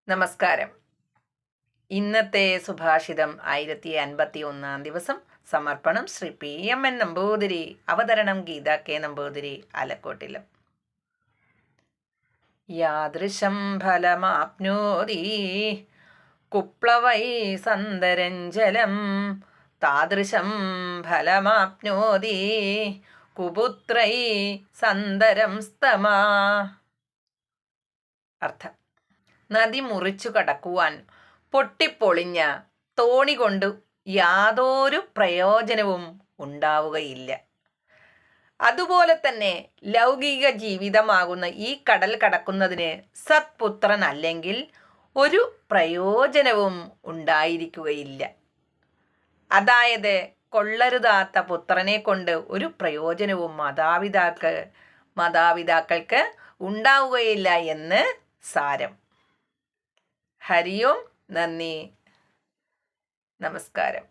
നമസ്കാരം. ഇന്നത്തെ സുഭാഷിതം 1051 ദിവസം. സമർപ്പണം ശ്രീ PMN നമ്പൂതിരി. അവതരണം ഗീത K നമ്പൂതിരി, ആലക്കോട്ടിലും. യാദൃശം ഫലമാപ്നോതി കുപ്ലവൈ സന്തരഞ്ജലം താദൃശം ഫലമാപ്നോതി കുപുത്രൈ സന്തരം സ്തമാ. അർത്ഥം: നദി മുറിച്ചു കടക്കുവാൻ പൊട്ടിപ്പൊളിഞ്ഞ തോണി കൊണ്ട് യാതൊരു പ്രയോജനവും ഉണ്ടാവുകയില്ല. അതുപോലെ തന്നെ ലൗകിക ജീവിതമാകുന്ന ഈ കടൽ കടക്കുന്നതിന് സത്പുത്രൻ അല്ലെങ്കിൽ ഒരു പ്രയോജനവും ഉണ്ടായിരിക്കുകയില്ല. അതായത് കൊള്ളരുതാത്ത പുത്രനെ കൊണ്ട് ഒരു പ്രയോജനവും മാതാപിതാക്കൾക്ക് ഉണ്ടാവുകയില്ല എന്ന് സാരം. ഹരി ഓം. നന്ദി. നമസ്കാരം.